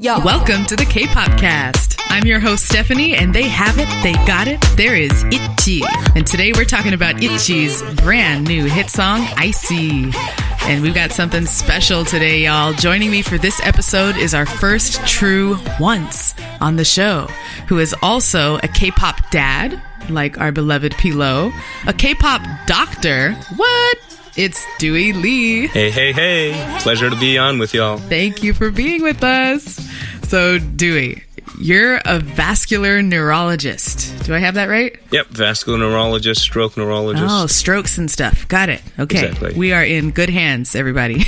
Yo. Welcome to the Kpopcast. I'm your host, Stephanie, and they have it, they got it. There is ITZY. And today we're talking about ITZY's brand new hit song, ICY. And we've got something special today, y'all. Joining me for this episode is our first true once on the show, who is also a K-pop dad, like our beloved Pilo, a K-pop doctor. What? It's Dewey Lee. Hey. Pleasure to be on with y'all. Thank you for being with us. So, Dewey, you're a vascular neurologist. Do I have that right? Yep, vascular neurologist, stroke neurologist. Oh, strokes and stuff. Got it. Okay. Exactly. We are in good hands, everybody.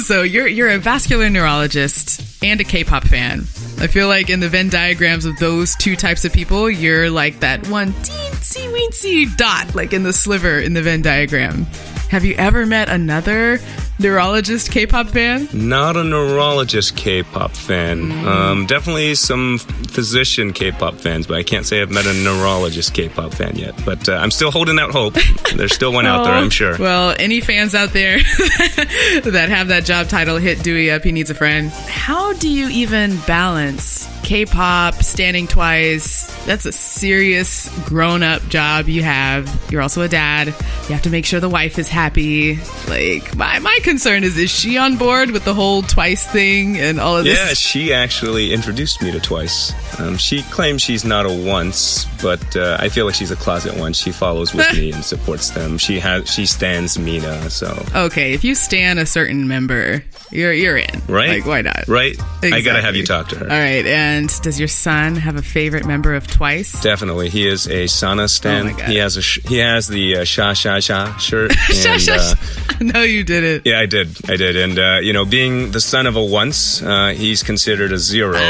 So you're a vascular neurologist and a K-pop fan. I feel like in the Venn diagrams of those two types of people, you're like that one teensy weensy dot, like in the sliver in the Venn diagram. Have you ever met another neurologist K-pop fan? Not a neurologist K-pop fan. Definitely some physician K-pop fans, but I can't say I've met a neurologist K-pop fan yet. But I'm still holding out hope. There's still one out there, I'm sure. Well, any fans out there that have that job title, hit Dewey up. He needs a friend. How do you even balance K-pop, standing twice? That's a serious grown-up job you have. You're also a dad. You have to make sure the wife is happy. Like, my concern is she on board with the whole twice thing and all of this? Yeah, she actually introduced me to Twice. She claims she's not a once, but I feel like she's a closet once. She follows with me and supports them. She stans Mina, so. Okay, if you stan a certain member, you're in. Right? Like, why not? Right? Exactly. I gotta have you talk to her. All right, and does your son have a favorite member of Twice? Definitely. He is a Sana stan. Oh my God. He has the Sha Sha Sha shirt. Sha, sha, sha. No, you didn't. Yeah, I did. And, being the son of a once, he's considered a zero.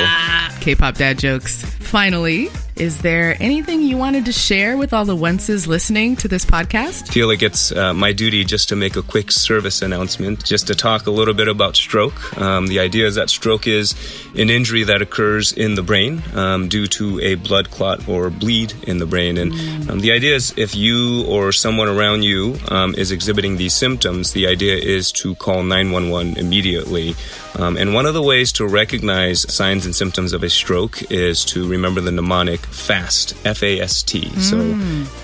K-pop dad jokes. Finally, is there anything you wanted to share with all the onces listening to this podcast? I feel like it's my duty just to make a quick service announcement, just to talk a little bit about stroke. The idea is that stroke is an injury that occurs in the brain due to a blood clot or bleed in the brain. And the idea is if you or someone around you is exhibiting these symptoms, the idea is to call 911 immediately. And one of the ways to recognize signs and symptoms of a stroke is to remember the mnemonic FAST, F-A-S-T. So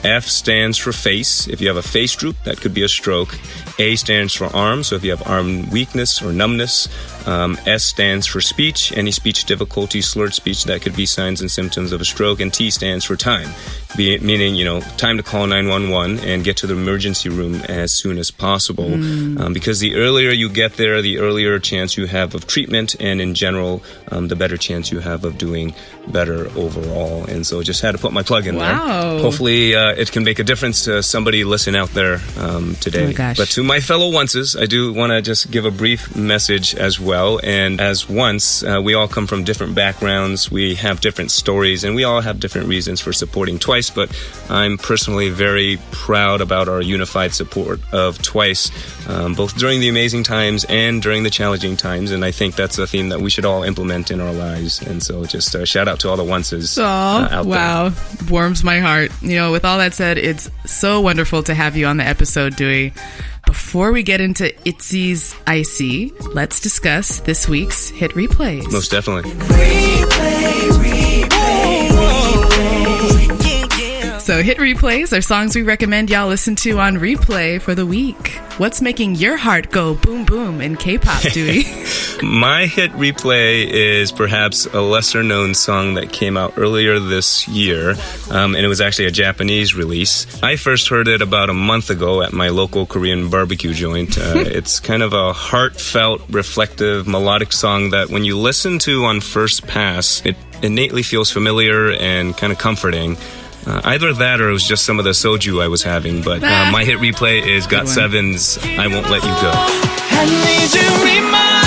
F stands for face. If you have a face droop, that could be a stroke. A stands for arm. So if you have arm weakness or numbness. S stands for speech. Any speech difficulty, slurred speech, that could be signs and symptoms of a stroke. And T stands for time, meaning, time to call 911 and get to the emergency room as soon as possible. Because the earlier you get there, the earlier chance you have of treatment, and in general, the better chance you have of doing better overall. And so just had to put my plug in there. Hopefully it can make a difference to somebody listening out there today. Oh my gosh. But to my fellow onces, I do want to just give a brief message as well. And as once, we all come from different backgrounds, we have different stories, and we all have different reasons for supporting Twice. But I'm personally very proud about our unified support of Twice, both during the amazing times and during the challenging times. And I think that's a theme that we should all implement in our lives. And so just shout out to all the onces out there. Wow. Warms my heart. With all that said, it's so wonderful to have you on the episode, Dewey. Before we get into ITZY's ICY, let's discuss this week's hit replays. Most definitely. So hit replays are songs we recommend y'all listen to on replay for the week. What's making your heart go boom boom in K-pop, Dewey? My hit replay is perhaps a lesser known song that came out earlier this year, and it was actually a Japanese release. I first heard it about a month ago at my local Korean barbecue joint. It's kind of a heartfelt, reflective, melodic song that when you listen to on first pass, it innately feels familiar and kind of comforting. Either that or it was just some of the soju I was having. But my hit replay is GOT7's I Won't Let You Go. I need you in my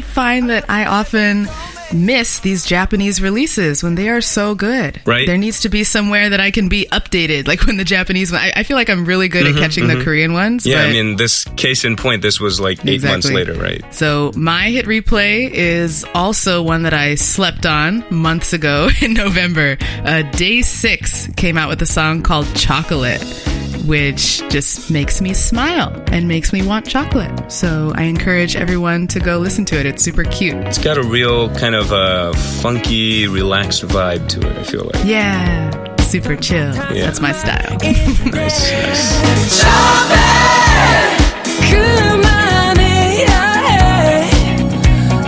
find that I often miss these Japanese releases when they are so good. Right. There needs to be somewhere that I can be updated. Like when the Japanese one, I feel like I'm really good at catching the Korean ones. Yeah, but I mean, this case in point, this was like 8 months later, right? So my hit replay is also one that I slept on months ago in November. Day6 came out with a song called Chocolate, which just makes me smile and makes me want chocolate. So I encourage everyone to go listen to it. It's super cute. It's got a real kind of a funky, relaxed vibe to it, I feel like. Yeah, super chill. Yeah. That's my style. Nice. 그만해야 해.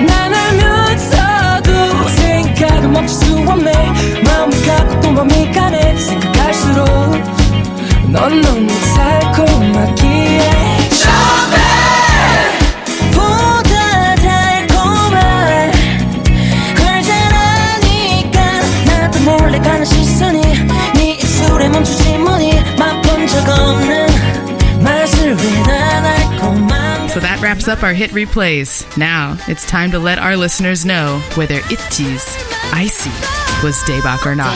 난 알면서도 생각은 멈출 수 없네. 마음이 가고 또 맘이 가네. 생각할수록 넌 너무 달콤하기에 보다 달콤한 걸잘하니까 나도 몰래 가는 시선이 네 입술에 멈추지 뭐니 맛본 적 없는 맛을 왜 난 달콤한. So that wraps up our hit replays. Now it's time to let our listeners know whether ITZY's ICY was daebak or not.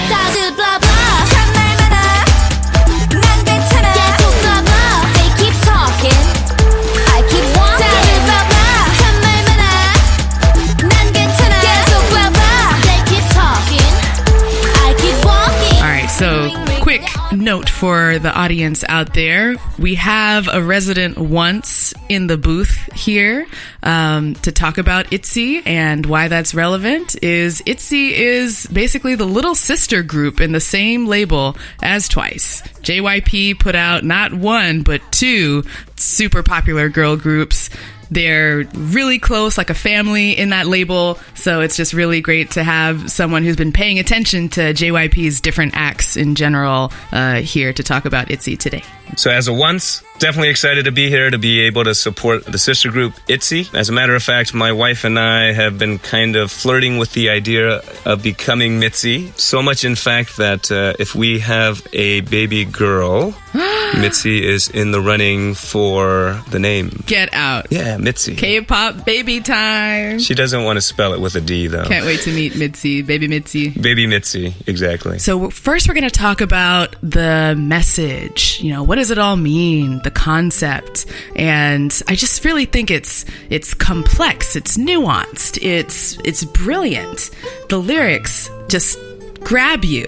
So, quick note for the audience out there. We have a resident once in the booth here to talk about ITZY, and why that's relevant is ITZY is basically the little sister group in the same label as TWICE. JYP put out not one, but 2 super popular girl groups. They're really close, like a family in that label. So it's just really great to have someone who's been paying attention to JYP's different acts in general here to talk about ITZY today. So as a once, definitely excited to be here to be able to support the sister group ITZY. As a matter of fact, my wife and I have been kind of flirting with the idea of becoming MIDZY. So much, in fact, that if we have a baby girl, MIDZY is in the running for the name. Get out. Yeah, MIDZY. K-pop baby time. She doesn't want to spell it with a D, though. Can't wait to meet MIDZY. Baby MIDZY. Baby MIDZY, exactly. So first we're going to talk about the message. You know, what does it all mean? The concept. And I just really think it's complex. It's nuanced. It's brilliant. The lyrics just grab you.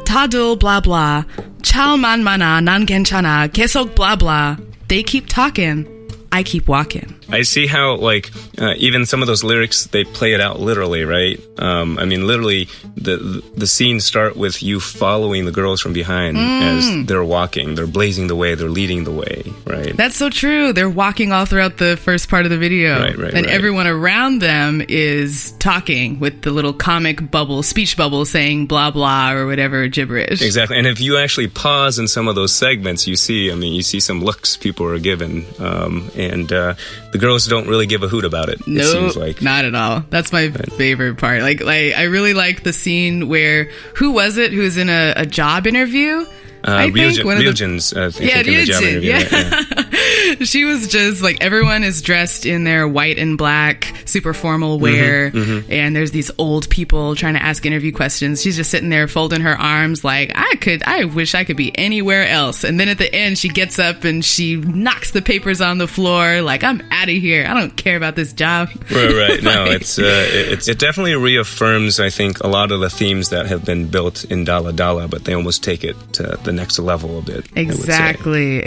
다들 blah blah. 찰만 많아. 난 괜찮아. 계속 blah blah. They keep talking. I keep walking. I see how, like, even some of those lyrics, they play it out literally, right? I mean, literally, the scenes start with you following the girls from behind as they're walking. They're blazing the way. They're leading the way, right? That's so true. They're walking all throughout the first part of the video. Right. And everyone around them is talking with the little comic bubble, speech bubble saying blah, blah, or whatever gibberish. Exactly. And if you actually pause in some of those segments, you see some looks people are given. And the girls don't really give a hoot about it. No, it seems like. Not at all. That's my favorite part. Like I really like the scene where, who was it who was in a job interview? Ryujin's, I think, in the job interview. Yeah. She was just like, everyone is dressed in their white and black, super formal wear, and there's these old people trying to ask interview questions. She's just sitting there folding her arms like, I wish I could be anywhere else. And then at the end, she gets up and she knocks the papers on the floor like, I'm out of here. I don't care about this job. Right. No, it definitely reaffirms, I think, a lot of the themes that have been built in Tala Tala, but they almost take it to the next level a bit. Exactly.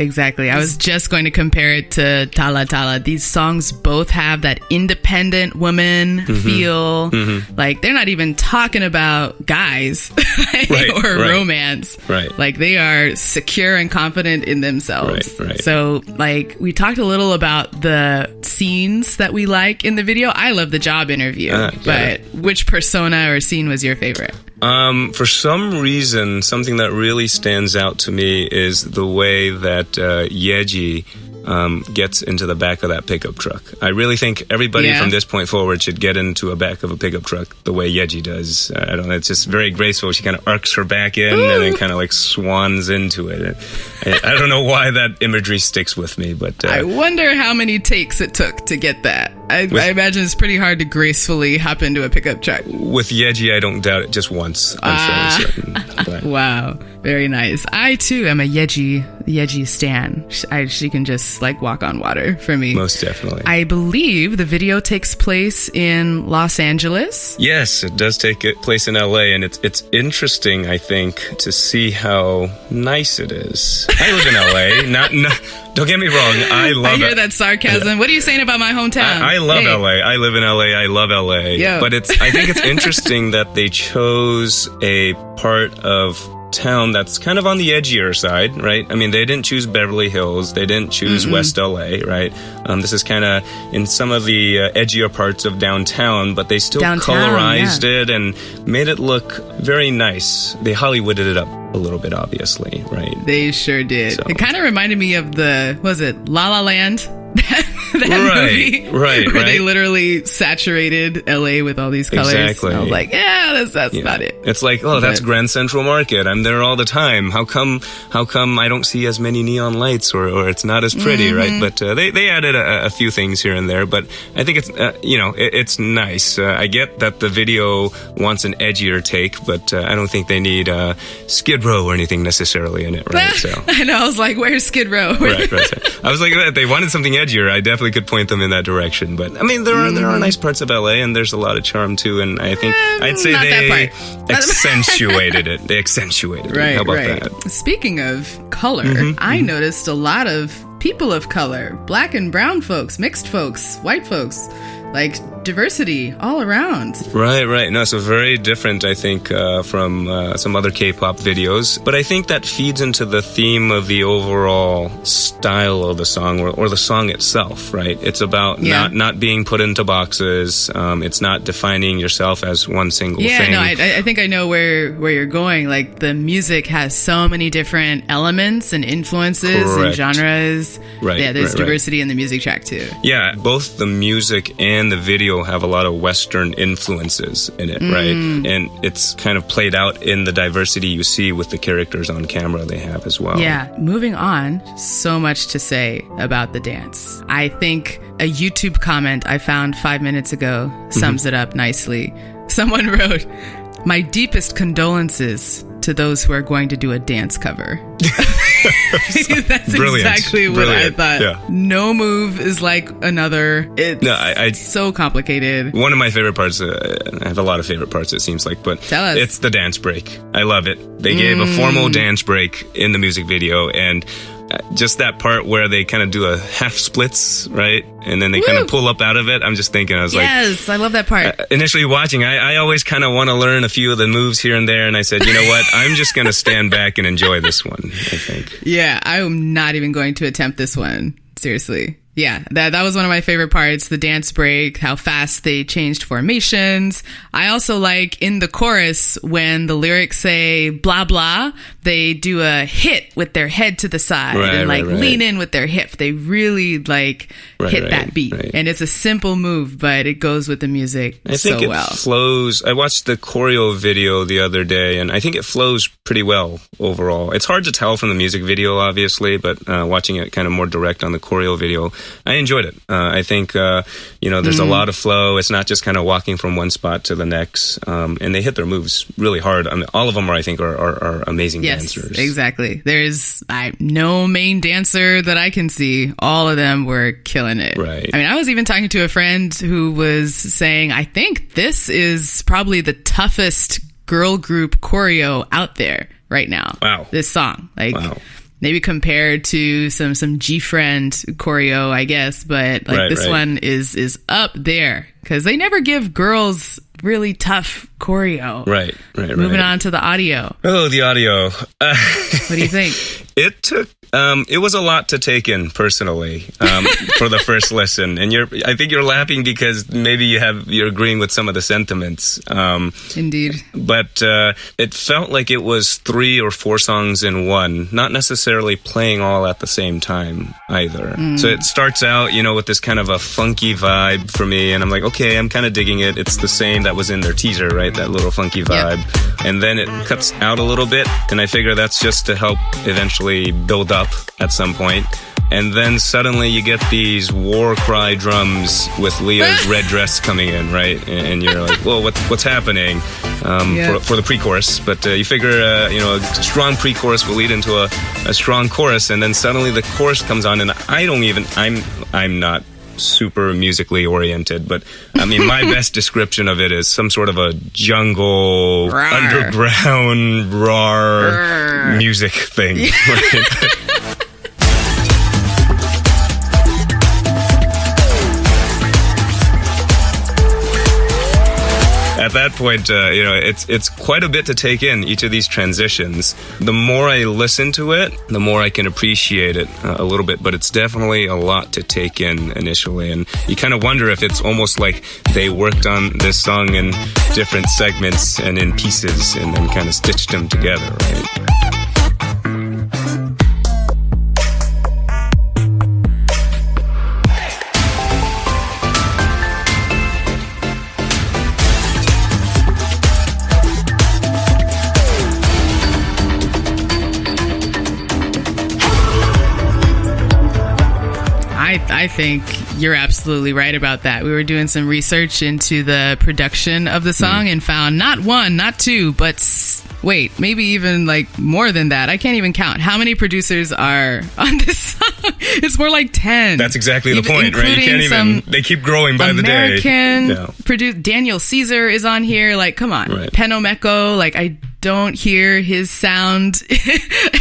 I was just going to compare it to Tala Tala. These songs both have that independent woman feel. Like they're not even talking about guys or romance. Right. Like they are secure and confident in themselves. Right. So like we talked a little about the scenes that we like in the video. I love the job interview, but which persona or scene was your favorite? For some reason, something that really stands out to me is the way that Yeji gets into the back of that pickup truck. I really think everybody from this point forward should get into a back of a pickup truck the way Yeji does. I don't know, it's just very graceful. She kind of arcs her back in and then kind of like swans into it. I don't know why that imagery sticks with me, but... I wonder how many takes it took to get that. I imagine it's pretty hard to gracefully hop into a pickup truck. With Yeji, I don't doubt it. Just once, I'm fairly certain. But. Wow, very nice. I too am a Yeji stan. She can just like walk on water for me. Most definitely. I believe the video takes place in Los Angeles. Yes, it does take place in LA, and it's interesting, I think, to see how nice it is. I live in LA. Don't get me wrong. I hear that sarcasm. What are you saying about my hometown? I love LA. I live in LA. I love LA. Yo. But I think it's interesting that they chose a part of town that's kind of on the edgier side, right? I mean, they didn't choose Beverly Hills. They didn't choose West LA, right? This is kind of in some of the edgier parts of downtown, but they still colorized it and made it look very nice. They Hollywooded it up a little bit, obviously, right? They sure did. So. It kind of reminded me of La La Land? that movie, where they literally saturated LA with all these colors. Exactly. I was like, yeah, that's about it. It's like, that's Grand Central Market. I'm there all the time. How come I don't see as many neon lights or it's not as pretty, right? But they added a few things here and there. But I think it's it's nice. I get that the video wants an edgier take, but I don't think they need Skid Row or anything necessarily in it, right? So I know. I was like, where's Skid Row? right. I was like, if they wanted something edgier, I definitely could point them in that direction. But I mean, there are nice parts of LA, and there's a lot of charm too. And I think I'd say they accentuated it. They accentuated it. How about that? Speaking of color, I noticed a lot of people of color, black and brown folks, mixed folks, white folks, like diversity all around. Right. No, so very different, I think, from some other K-pop videos. But I think that feeds into the theme of the overall style of the song or the song itself, right? It's about not being put into boxes. It's not defining yourself as one single thing. Yeah, no, I think I know where you're going. Like, the music has so many different elements and influences and genres. Right. Yeah, there's diversity in the music track, too. Yeah, both the music and the video have a lot of Western influences in it, right? And it's kind of played out in the diversity you see with the characters on camera they have as well. Yeah, moving on, so much to say about the dance. I think a YouTube comment I found 5 minutes ago sums it up nicely. Someone wrote, "My deepest condolences to those who are going to do a dance cover." That's exactly what I thought. Yeah. No move is like another. It's so complicated. One of my favorite parts, I have a lot of favorite parts, it seems like, but tell us. It's the dance break. I love it. They gave a formal dance break in the music video, and just that part where they kind of do a half splits, right? And then they kind of pull up out of it. I'm just thinking, I was like... Yes, I love that part. Initially watching, I always kind of want to learn a few of the moves here and there. And I said, you know what? I'm just going to stand back and enjoy this one, I think. Yeah, I'm not even going to attempt this one. Seriously. Yeah, that was one of my favorite parts, the dance break, how fast they changed formations. I also like in the chorus when the lyrics say blah, blah, they do a hit with their head to the side and lean in with their hip. They really hit that beat. Right. And it's a simple move, but it goes with the music so well. I think it flows. I watched the choreo video the other day, and I think it flows pretty well overall. It's hard to tell from the music video, obviously, but watching it kind of more direct on the choreo video, I enjoyed it. I think, there's a lot of flow. It's not just kind of walking from one spot to the next. And they hit their moves really hard. I mean, all of them are amazing dancers. Yes, exactly. There's no main dancer that I can see. All of them were killing it. Right. I mean, I was even talking to a friend who was saying, I think this is probably the toughest girl group choreo out there right now. Wow. This song. Maybe compared to some G-Friend choreo, I guess, but this one is up there because they never give girls really tough choreo. Right. Moving on to the audio. Oh, the audio. What do you think? It was a lot to take in personally for the first listen, and I think you're laughing because maybe you're agreeing with some of the sentiments. Indeed, but it felt like it was 3 or 4 songs in one, not necessarily playing all at the same time either. So it starts out, with this kind of a funky vibe for me, and I'm like, okay, I'm kind of digging it. It's the same that was in their teaser, right? That little funky vibe, and then it cuts out a little bit, and I figure that's just to help eventually build up at some point. And then suddenly you get these war cry drums with Leah's red dress coming in, right? And you're like, whoa, what's happening for the pre-chorus? But you figure, a strong pre-chorus will lead into a strong chorus, and then suddenly the chorus comes on, and I'm not super musically oriented, but I mean, my best description of it is some sort of a jungle, underground, raw music thing. Right? At that point, it's quite a bit to take in, each of these transitions. The more I listen to it, the more I can appreciate it a little bit, but it's definitely a lot to take in initially. And you kind of wonder if it's almost like they worked on this song in different segments and in pieces and then kind of stitched them together, right? I think you're absolutely right about that. We were doing some research into the production of the song and found not one, not two, but maybe even like more than that. I can't even count how many producers are on this song. It's more like 10. That's exactly the point, right? You can't even. They keep growing by the day. American Daniel Caesar is on here. Like, come on, right. Penomeko. Like, I don't hear his sound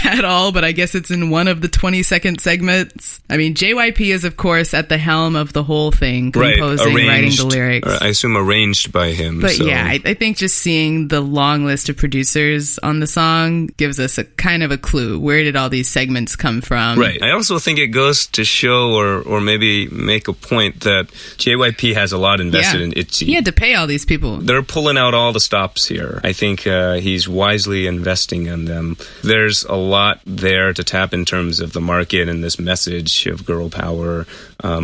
at all, but I guess it's in one of the 20-second segments. I mean, JYP is, of course, at the helm of the whole thing, composing, writing the lyrics. I assume arranged by him. But yeah, I think just seeing the long list of producers on the song gives us a kind of a clue. Where did all these segments come from? Right. I also think it goes to show or maybe make a point that JYP has a lot invested in ITZY. He had to pay all these people. They're pulling out all the stops here. I think he's wisely investing in them. There's a lot there to tap in terms of the market and this message of girl power,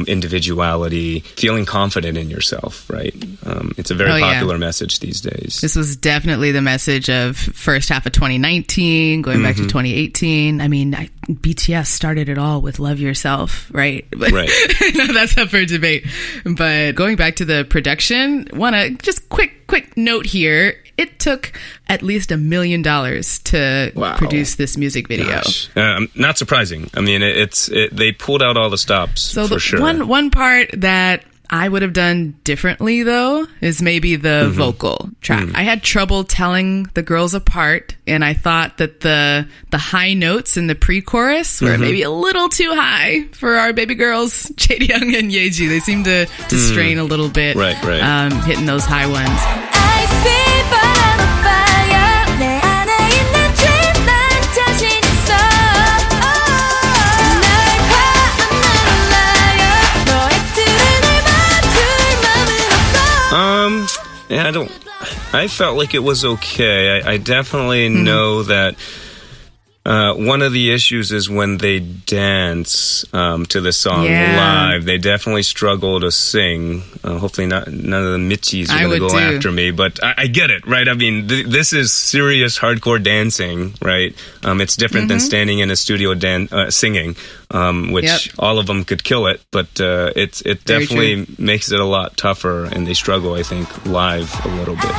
individuality, feeling confident in yourself, right? It's a very popular message these days. This was definitely the message of first half of 2019, going back to 2018. I mean, BTS started it all with Love Yourself, right? Right. No, that's up for debate. But going back to the production, just quick note here. It took at least $1 million to produce this music video. Not surprising. I mean, they pulled out all the stops. So for sure. One part that I would have done differently, though, is maybe the vocal track. I had trouble telling the girls apart, and I thought that the high notes in the pre-chorus were maybe a little too high for our baby girls, Chaeyoung and Yeji. They seem to strain a little bit, right. Hitting those high ones. I see but on fire 내 안에 있는 dream 난 자신 있어 날 봐 안 날아요 너의 틀에 날 맞출 마음은 없어 I felt like it was okay. I definitely know that one of the issues is when they dance to the song live. They definitely struggle to sing. Hopefully none of the Michis are going to go after me. But I get it, right? I mean, this is serious hardcore dancing, right? It's different than standing in a studio singing, which all of them could kill it. But it definitely makes it a lot tougher, and they struggle, I think, live a little bit.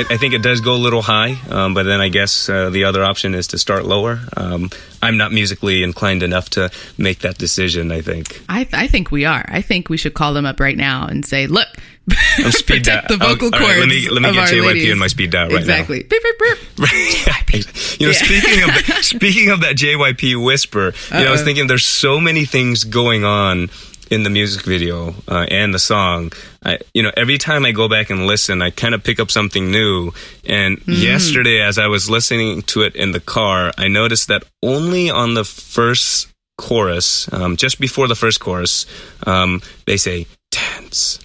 I think it does go a little high, but then I guess the other option is to start lower. I'm not musically inclined enough to make that decision, I think. I think we are. I think we should call them up right now and say, look, protect the vocal cords. Right, let me get JYP in my speed dial right now. Exactly. Beep, beep, beep. Speaking of that JYP Whisper, I was thinking there's so many things going on in the music video and the song. Every time I go back and listen, I kind of pick up something new. And yesterday, as I was listening to it in the car, I noticed that only on the first chorus, just before the first chorus, they say dance.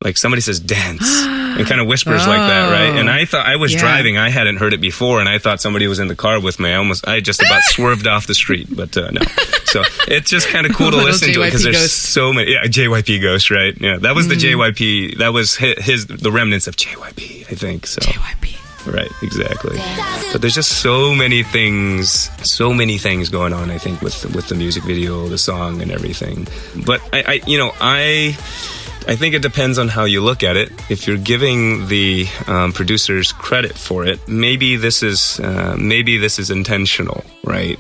Like somebody says dance and kind of whispers like that, right? And I thought I was driving. I hadn't heard it before, and I thought somebody was in the car with me. I just about swerved off the street, but no. So it's just kind of cool to listen to it because there's so many. Yeah, JYP Ghost, right? Yeah, that was the JYP. That was the remnants of JYP, I think. So JYP. Right, exactly. But there's just so many things going on, I think, with the music video, the song, and everything. But I think it depends on how you look at it. If you're giving the producers credit for it, maybe this is intentional, right?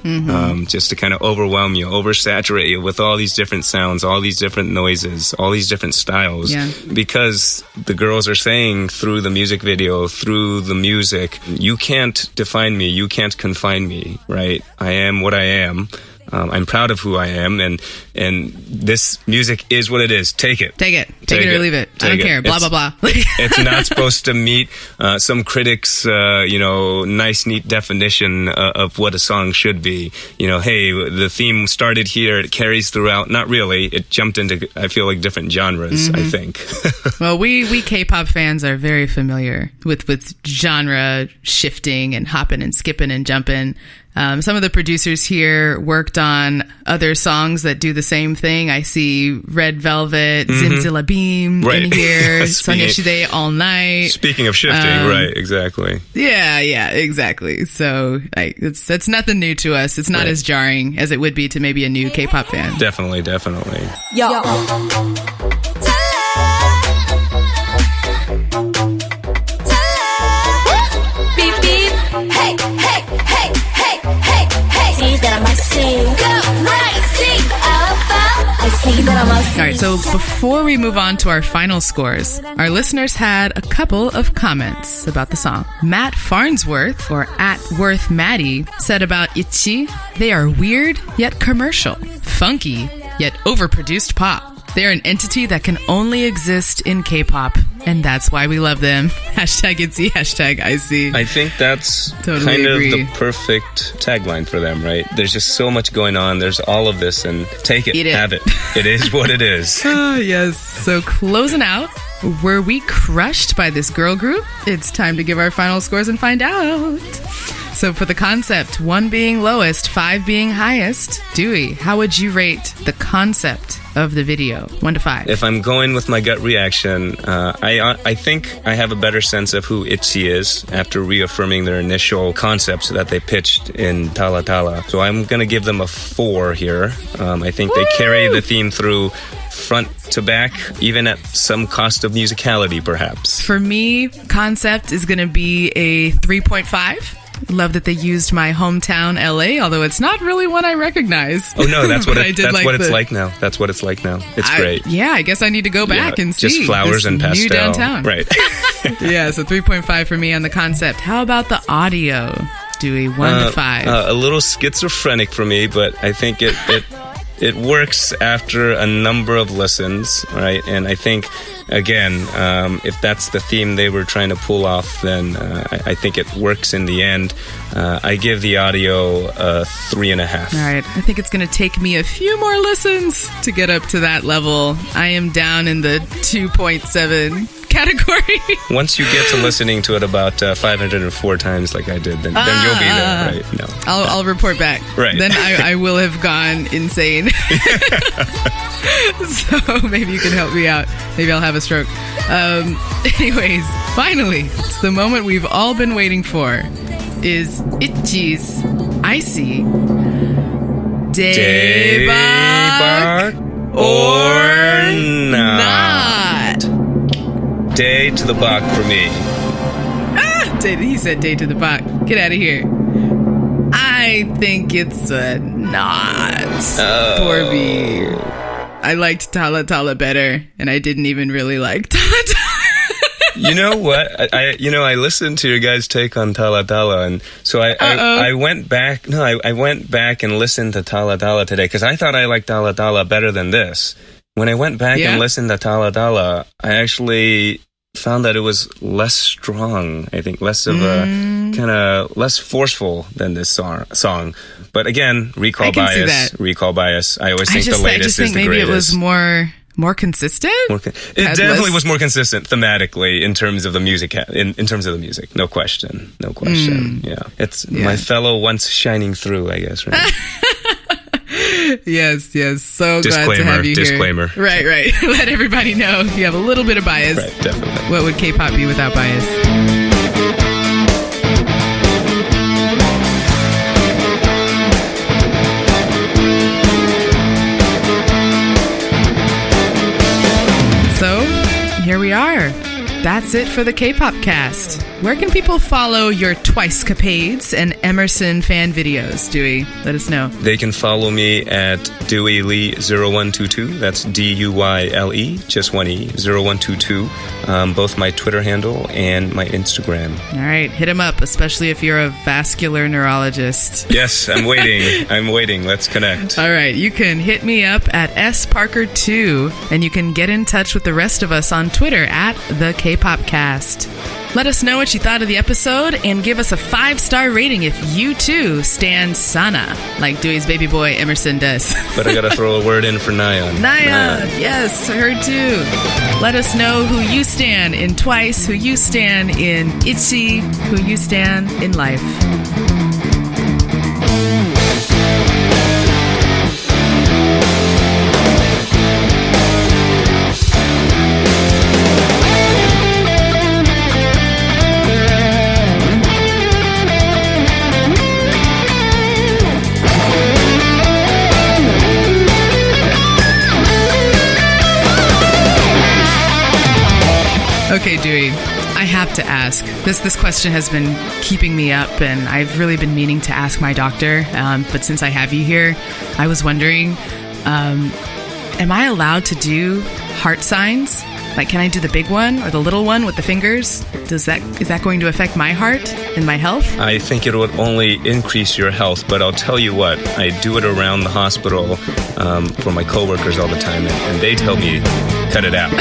Just to kind of overwhelm you, oversaturate you with all these different sounds, all these different noises, all these different styles. Yeah. Because the girls are saying through the music video, through the music, you can't define me, you can't confine me, right? I am what I am. I'm proud of who I am, and this music is what it is. Take it or leave it. I don't care. Blah blah blah. It's not supposed to meet some critics, nice neat definition of what a song should be. Hey, the theme started here, it carries throughout. Not really. It jumped into, I feel like, different genres. I think. Well, we K-pop fans are very familiar with genre shifting and hopping and skipping and jumping. Some of the producers here worked on other songs that do the same thing. I see Red Velvet, Zimzilabim in here, Sonya All Night. Speaking of shifting, right, exactly. Yeah, exactly. So it's nothing new to us. It's not as jarring as it would be to maybe a new K-pop fan. Definitely. Yo. Beep, beep. Hey. All right, so before we move on to our final scores, our listeners had a couple of comments about the song. Matt Farnsworth, or @WorthMaddie, said about ITZY, they are weird yet commercial, funky yet overproduced pop. They're an entity that can only exist in K-pop, and that's why we love them. #ITZY, #ICY. I think that's totally kind agree. of the perfect tagline for them, right? There's just so much going on. There's all of this, and take it, have it. It is what it is. Yes. So closing out, were we crushed by this girl group? It's time to give our final scores and find out. So for the concept, 1 being lowest, 5 being highest, Dewey, how would you rate the concept of the video, 1 to 5? If I'm going with my gut reaction, I think I have a better sense of who ITZY is after reaffirming their initial concepts that they pitched in Tala Tala. So I'm going to give them a 4 here. I think they carry the theme through front to back, even at some cost of musicality, perhaps. For me, concept is going to be a 3.5. Love that they used my hometown, LA, although it's not really one I recognize. Oh no, that's what it's like now. That's what it's like now. It's great. Yeah, I guess I need to go back and see. Just flowers and pastel. New downtown. Right. Yeah, so 3.5 for me on the concept. How about the audio, Dewey? 1 to 5. A little schizophrenic for me, but I think it works after a number of listens, right? And I think, again, if that's the theme they were trying to pull off, then I think it works in the end. I give the audio a 3.5. All right. I think it's going to take me a few more listens to get up to that level. I am down in the 2.7 category. Once you get to listening to it about 504 times like I did, then you'll be there, right? No. I'll report back. Right. Then I will have gone insane. So maybe you can help me out. Maybe I'll have a stroke. Anyways, finally, it's the moment we've all been waiting for. Is ITZY's ICY daebak or not? Day to the bak for me. He said day to the bak. Get out of here. I think it's a not for me. I liked Tala Tala better, and I didn't even really like Tala Tala. You know what? I listened to your guys' take on Tala Tala, and so I went back. No, I went back and listened to Tala Tala today because I thought I liked Tala Tala better than this. When I went back and listened to Tala Tala, I actually found that it was less strong. I think less of a kind of less forceful than this song. But again, recall bias. I always think the latest is the greatest. I just think maybe it was More consistent? It definitely was more consistent thematically in terms of the music. In terms of the music, no question. Yeah, it's my fellow once shining through, I guess. Right? Yes. So glad to have you disclaimer. Here. Right. Let everybody know you have a little bit of bias. Right, definitely. What would K-pop be without bias? So, here we are. That's it for the K-Pop cast. Where can people follow your Twice-capades and Emerson fan videos, Dewey? Let us know. They can follow me at DeweyLe0122. That's DUYLE, just one E, 0122. Both my Twitter handle and my Instagram. All right, hit him up, especially if you're a vascular neurologist. Yes, I'm waiting. Let's connect. All right, you can hit me up at SParker2, and you can get in touch with the rest of us on Twitter at the Kpopcast. Let us know what you thought of the episode and give us a 5-star rating if you too stan Sana, like Dewey's baby boy Emerson does. But I gotta throw a word in for Nayeon. Nayeon, yes, her too. Let us know who you stan in Twice, who you stan in ITZY, who you stan in life. Okay, Dewey, I have to ask. This question has been keeping me up, and I've really been meaning to ask my doctor. But since I have you here, I was wondering, am I allowed to do heart signs? Like, can I do the big one or the little one with the fingers? Is that going to affect my heart and my health? I think it would only increase your health, but I'll tell you what, I do it around the hospital for my coworkers all the time, and they tell me, cut it out.